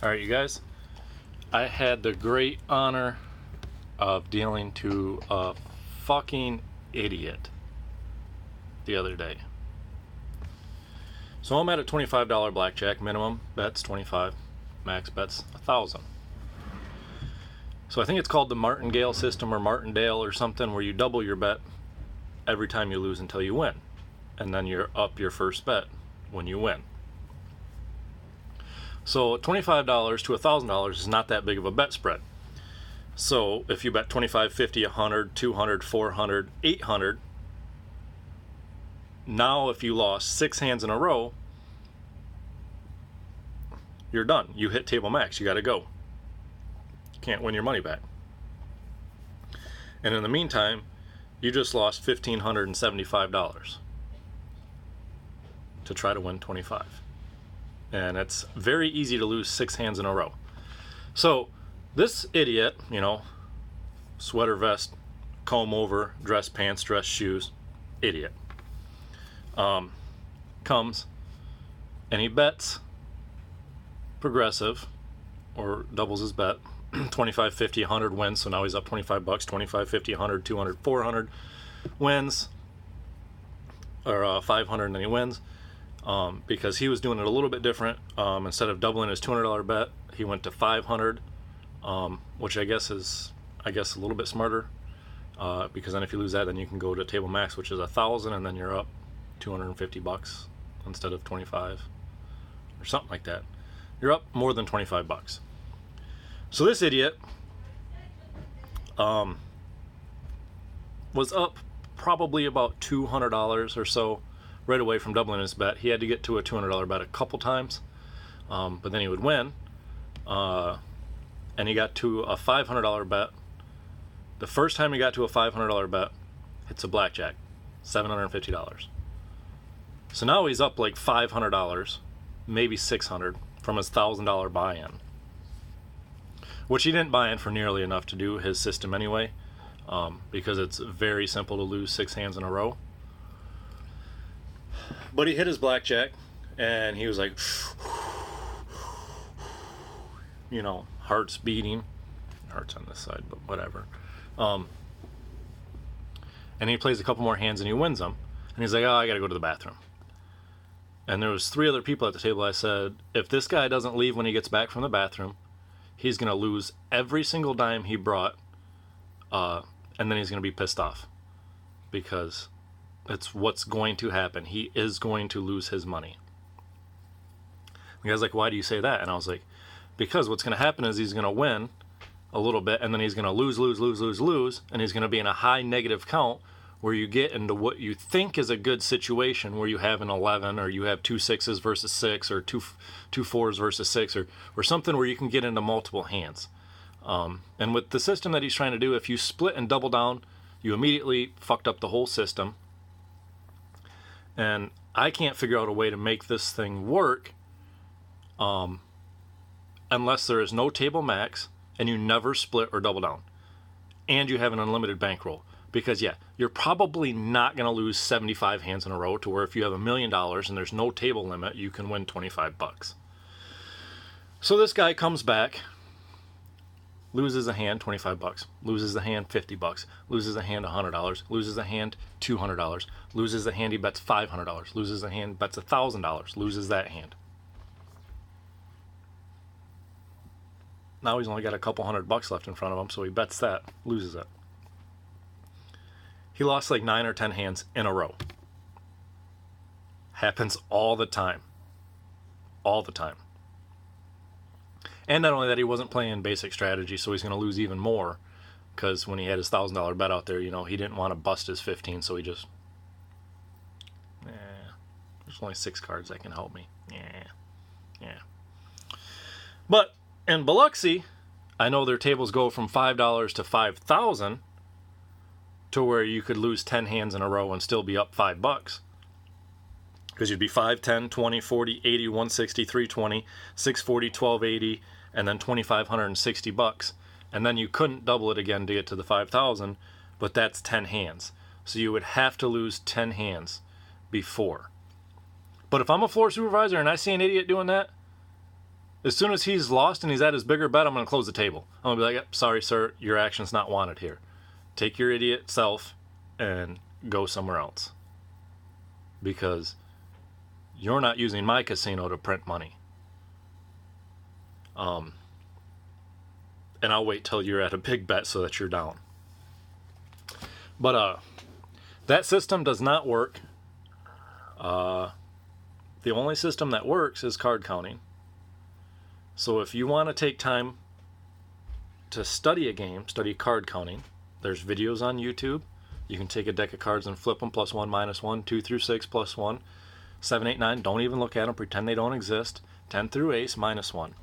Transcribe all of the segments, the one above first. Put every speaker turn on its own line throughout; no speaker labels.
All right, you guys, I had the great honor of dealing to a fucking idiot the other day. So I'm at a $25 blackjack, minimum bet's 25, max bet's 1,000. So I think it's called the Martingale system or Martindale or something, where you double your bet every time you lose until you win, and then you're up your first bet when you win. So $25 to $1,000 is not that big of a bet spread. So if you bet 25, 50, 100, 200, 400, 800, now if you lost 6 hands in a row, you're done. You hit table max. You got to go. Can't win your money back. And in the meantime, you just lost $1,575 to try to win 25. And it's very easy to lose 6 hands in a row. So this idiot, sweater vest, comb over, dress pants, dress shoes, idiot, comes and he bets progressive, or doubles his bet, 25, 50, 100 wins. So now he's up $25, 25, 50, 100, 200, 400 wins, or 500, and then he wins. Because he was doing it a little bit different. Instead of doubling his $200 bet, he went to 500, which I guess is a little bit smarter, because then if you lose that, then you can go to table max, which is 1,000, and then you're up $250 instead of 25 or something like that. You're up more than $25. So this idiot was up probably about $200 or so right away from doubling his bet. He had to get to a $200 bet a couple times, but then he would win, and he got to a $500 bet. The first time he got to a $500 bet, it's a blackjack, $750. So now he's up like $500, maybe $600 from his $1,000 buy-in, which he didn't buy in for nearly enough to do his system anyway, because it's very simple to lose 6 hands in a row. But he hit his blackjack, and he was like, heart's beating. Heart's on this side, but whatever. And he plays a couple more hands, and he wins them. And he's like, I got to go to the bathroom. And there was 3 other people at the table. I said, if this guy doesn't leave when he gets back from the bathroom, he's going to lose every single dime he brought, and then he's going to be pissed off, because it's what's going to happen. He is going to lose his money. The guy's like, why do you say that? And I was like, because what's going to happen is he's going to win a little bit, and then he's going to lose, and he's going to be in a high negative count, where you get into what you think is a good situation, where you have an 11, or you have 2 6s versus 6, or two 4s versus 6, or something where you can get into multiple hands. And with the system that he's trying to do, if you split and double down, you immediately fucked up the whole system. And I can't figure out a way to make this thing work, unless there is no table max, and you never split or double down, and you have an unlimited bankroll. Because you're probably not going to lose 75 hands in a row, to where if you have $1 million and there's no table limit, you can win $25. So this guy comes back, loses a hand, $25, loses a hand, $50, loses a hand, $100, loses a hand, $200, loses a hand, he bets $500, loses a hand, bets $1,000, loses that hand. Now he's only got a couple $100 left in front of him, so he bets that, loses it. He lost like 9 or 10 hands in a row. Happens all the time. All the time. And not only that, he wasn't playing basic strategy, so he's going to lose even more, because when he had his $1,000 bet out there, he didn't want to bust his 15, so he just, there's only 6 cards that can help me. Yeah. But in Biloxi, I know their tables go from $5 to $5,000, to where you could lose 10 hands in a row and still be up $5. Because you'd be 5, 10, 20, 40, 80, 160, 320, 640, 1280, and then $2,560. And then you couldn't double it again to get to the 5,000, but that's 10 hands. So you would have to lose 10 hands before. But if I'm a floor supervisor and I see an idiot doing that, As soon as he's lost and he's at his bigger bet, I'm going to close the table. I'm going to be like, yep, sorry, sir, your action's not wanted here. Take your idiot self and go somewhere else. Because you're not using my casino to print money. And I'll wait till you're at a big bet so that you're down. But that system does not work. The only system that works is card counting. So if you want to take time to study a game, study card counting, there's videos on YouTube. You can take a deck of cards and flip them, +1, -1, 2 through 6, +1, 7, 8, 9. Don't even look at them. Pretend they don't exist. 10 through ace, -1.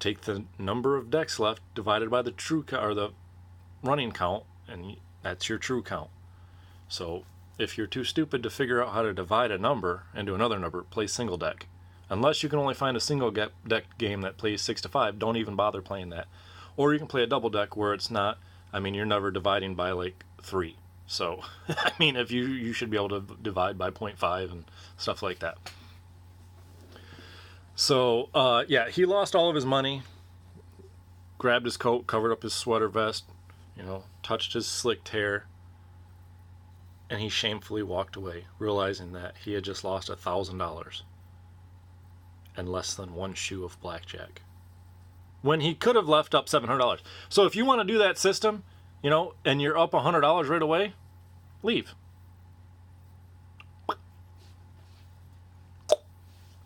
Take the number of decks left divided by the or the running count, and that's your true count. So if you're too stupid to figure out how to divide a number into another number, play single deck. Unless you can only find a single deck game that plays 6 to 5, don't even bother playing that. Or you can play a double deck where it's not, you're never dividing by like 3. So, if you should be able to divide by 0.5 and stuff like that. So, he lost all of his money, grabbed his coat, covered up his sweater vest, touched his slicked hair, and he shamefully walked away, realizing that he had just lost $1,000 and less than one shoe of blackjack, when he could have left up $700. So if you want to do that system, and you're up $100 right away, leave.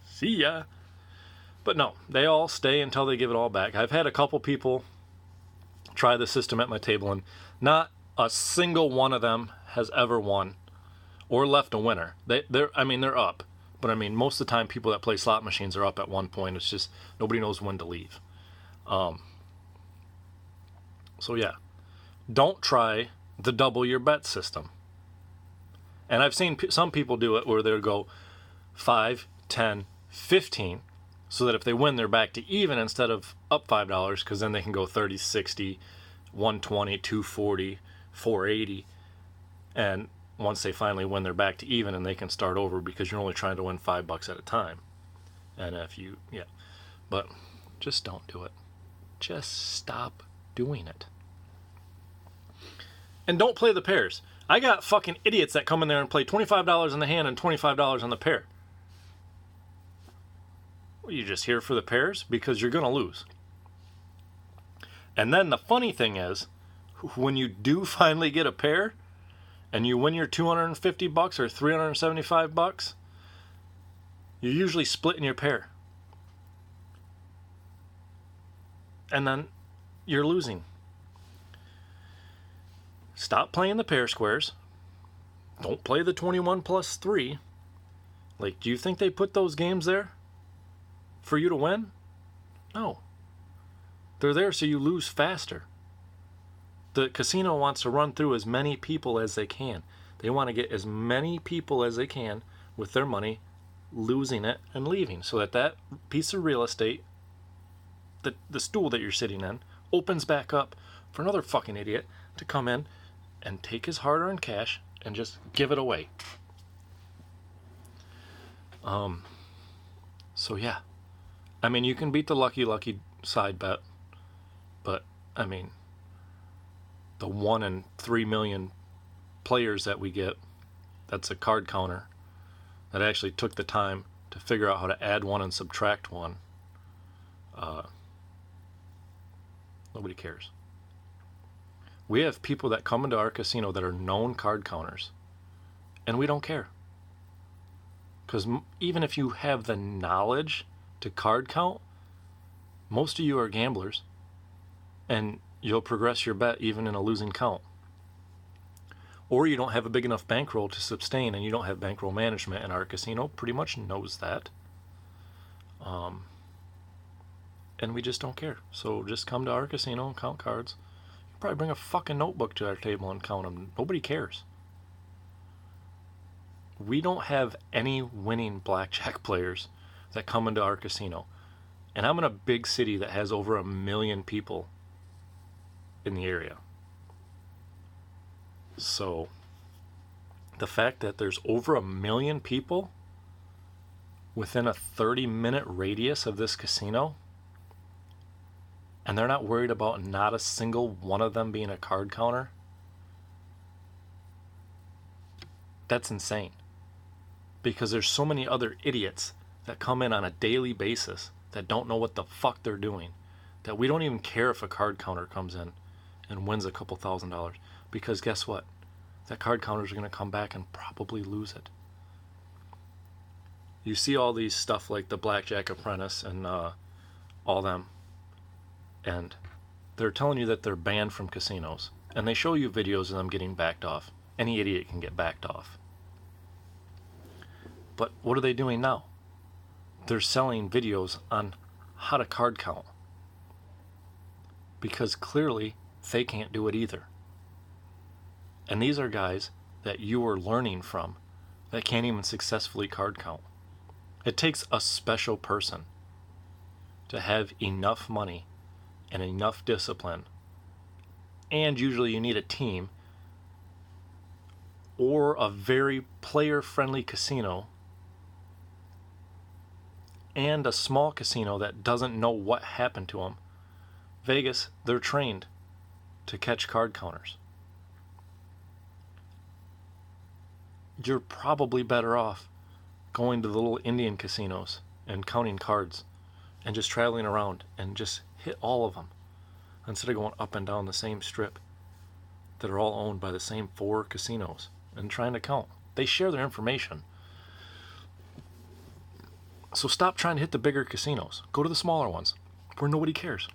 See ya. But no, they all stay until they give it all back. I've had a couple people try the system at my table, and not a single one of them has ever won or left a winner. They're up. But most of the time, people that play slot machines are up at one point. It's just nobody knows when to leave. So yeah, don't try the double your bet system. And I've seen some people do it where they'll go 5, 10, 15, so that if they win, they're back to even instead of up $5, because then they can go 30, 60, 120, 240, 480, and once they finally win, they're back to even, and they can start over because you're only trying to win $5 at a time. And but just don't do it. Just stop doing it. And don't play the pairs. I got fucking idiots that come in there and play $25 on the hand and $25 on the pair. Well, you just here for the pairs because you're going to lose. And then the funny thing is, when you do finally get a pair, and you win your $250 or $375, you're usually splitting your pair. And then you're losing. Stop playing the pair squares. Don't play the 21 plus 3. Do you think they put those games there for you to win? No. They're there so you lose faster. The casino wants to run through as many people as they can. They want to get as many people as they can with their money, losing it and leaving, so that piece of real estate, the stool that you're sitting in, opens back up for another fucking idiot to come in and take his hard-earned cash and just give it away. So yeah. You can beat the lucky side bet, but the 1 in 3 million players that we get, that's a card counter that actually took the time to figure out how to add 1 and subtract 1. Nobody cares. We have people that come into our casino that are known card counters, and we don't care. Because even if you have the knowledge to card count, most of you are gamblers, and you'll progress your bet even in a losing count. Or you don't have a big enough bankroll to sustain, and you don't have bankroll management, and our casino pretty much knows that. And we just don't care. So just come to our casino and count cards. You probably bring a fucking notebook to our table and count them. Nobody cares. We don't have any winning blackjack players that come into our casino. And I'm in a big city that has over 1 million people in the area. So the fact that there's over 1 million people within a 30-minute radius of this casino, and they're not worried about not a single one of them being a card counter? That's insane. Because there's so many other idiots that come in on a daily basis that don't know what the fuck they're doing, that we don't even care if a card counter comes in and wins a couple $1,000s. Because guess what? That card counters are going to come back and probably lose it. You see all these stuff like the Blackjack Apprentice and all them, and they're telling you that they're banned from casinos, and they show you videos of them getting backed off. Any idiot can get backed off. But what are they doing now? They're selling videos on how to card count, because clearly they can't do it either. And these are guys that you are learning from that can't even successfully card count. It takes a special person to have enough money and enough discipline, and usually you need a team or a very player-friendly casino and a small casino that doesn't know what happened to them. Vegas, they're trained to catch card counters. You're probably better off going to the little Indian casinos and counting cards and just traveling around and just hit all of them instead of going up and down the same strip that are all owned by the same 4 casinos and trying to count. They share their information. So stop trying to hit the bigger casinos. Go to the smaller ones where nobody cares.